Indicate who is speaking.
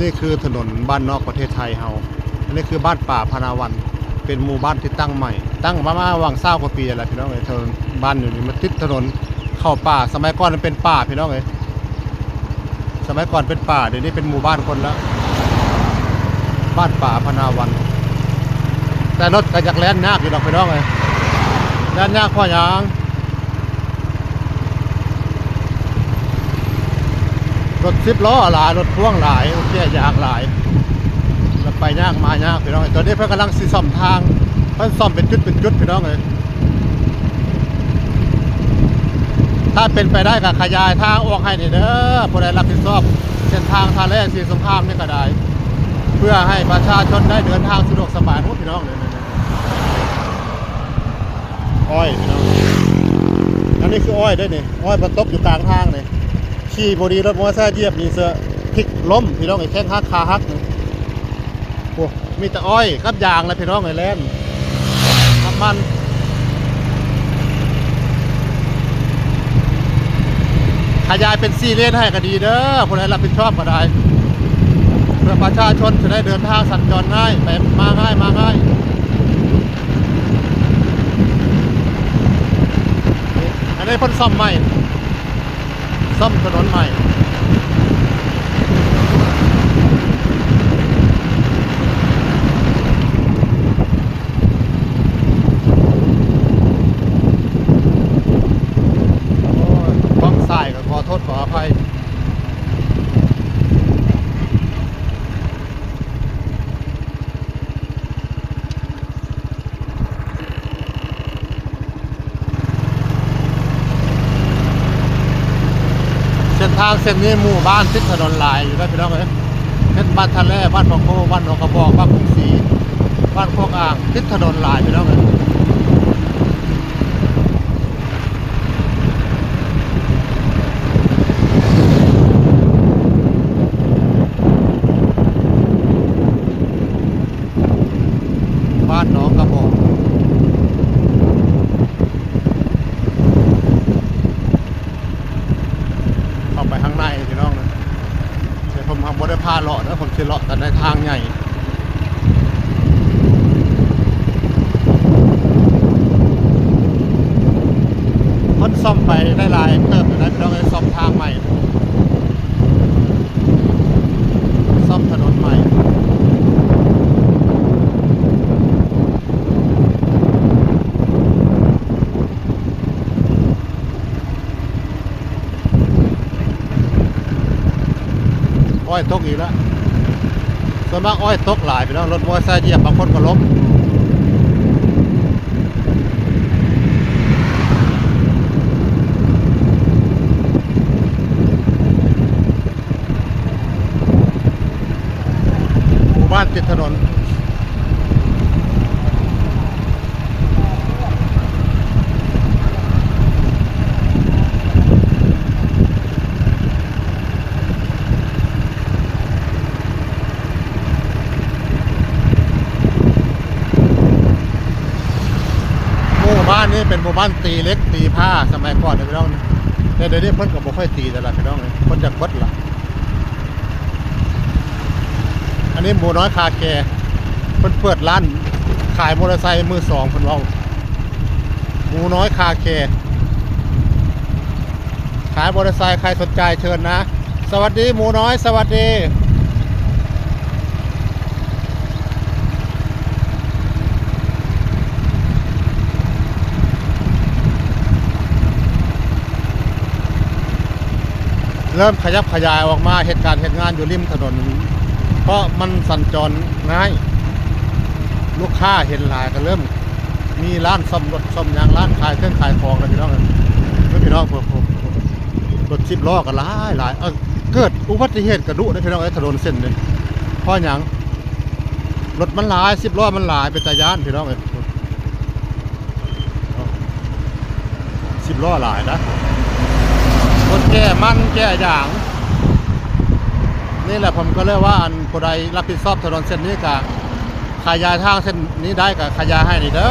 Speaker 1: นี่คือถนนบ้านนอกประเทศไทยเฮาอันนี้คือบ้านป่าพนาวันเป็นหมู่บ้านที่ตั้งใหม่ตั้งมาหวัง20 กว่าปีแล้วพี่น้องเอ้ยถนนบ้านอยู่นี่มันติดถนนเข้าป่าสมัยก่อนมันเป็นป่าพี่น้องเอ้ยสมัยก่อนเป็นป่าเดี๋ยวนี้เป็นหมู่บ้านคนแล้วบ้านป่าพนาวันแต่รถก็จากแล่นยากอยู่ดอกพี่น้องเอ้ยแล่นยากเพราะหยังรถ10 ล้อหลายรถพ่วงหลายแก่ยากหลายแล้วไปยากมายากพี่น้องตอนนี้เพิ่นกำลังสิซ่อมทางเพิ่นซ่อมเป็นจุดพี่น้องเลยถ้าเป็นไปได้ก็ขยายทางออกให้นี่เด้อผู้ใดรับผิดชอบเส้นทางทางแรกสีสงครามนี่ก็ได้เพื่อให้ประชาชนได้เดินทางสะดวกสบายทุกพี่น้องเลยอ้อยพี่น้องอันนี้คืออ้อยด้วยนี่อ้อยมันตกอยู่กลางทางนี่ขี่บดีรถมอเตอร์ไซค์เหยียบนี่เสือพลิกล้มพี่น้องไอ้แข้งหักขาหักนี่โอ้มีแต่อ้อยกับยางแล้วพี่น้องไอ้แล่นน้ำมันขยายเป็น4 เลนให้ก็ดีเด้อคนใดรับผิดชอบก็ได้เพื่อประชาชนจะได้เดินทางสัญจรง่ายไปมาง่ายอันนี้เพิ่นซ่อมใหม่ซ่อมถนนใหม่บ้องสายก็ขอโทษขออภัยเส้นทางเส้นนี้หมู่บ้านติดถนนหลายอยู่แล้วพี่น้องเอ้ยเช่นบ้านทะเลบ้านปะโคบ้านหนองกระบอกบ้านกรุงศรีบ้านพวกอ่างติดถนนหลายพี่น้องเอ้ยบ้านหนองกระบอกเข้าไปข้างในพี่น้องนะเดี๋ยวผมทำบริพาเลาะนะผมจะเลาะกันในทางใหญ่พ้นซ่อมไปได้หลายเติมอยู่นะพี่น้องเลยซ่อมทางใหม่ซ่อมถนนใหม่อ้อยตกอีกแล้วส่วนมากอ้อยตกหลายไปแล้วรถมอเตอร์ไซค์เหยียบบางคนก็ล้มหมู่บ้านติดถนนบ้านนี้เป็นหมู่บ้านตีเล็กตีผ้าสมัยก่อนนะพี่น้องแต่เดี๋ยวนี้เพิ่นก็บ่ค่อยตีแต่ละพี่น้องเลยเพิ่นจากเบิดละอันนี้หมูน้อยคาแคร์เพิ่นเปิดร้านขายมอเตอร์ไซค์มือสองเพิ่นเว้าหมูน้อยคาแคร์ขายมอเตอร์ไซค์ใครสนใจเชิญนะสวัสดีหมูน้อยสวัสดีเริ่มขยับขยายออกมาเหตุการณ์เหตุงานอยู่ริมถนนเพราะมันสัญจรง่ายลูกค้าเห็นหลายก็เริ่มมีร้านซ่อมรถซ่อมยางร้านขายเครื่องขายของกันพี่น้องพี่น้องรถ10 ล้อก็หลายเกิดอุบัติเหตุกระดุนะพี่น้องถนนเส้นนี้เพราะหยังรถมันหลาย10 ล้อมันหลายเป็นตะยานพี่น้อง10 ล้อหลายนะรถแก่มันแก่อย่างนี่แหละผมก็เลยว่าอันผู้ใดรับผิดชอบถนนเส้นนี้กับขยายทางเส้นนี้ได้กับขยายให้นี่เด้อ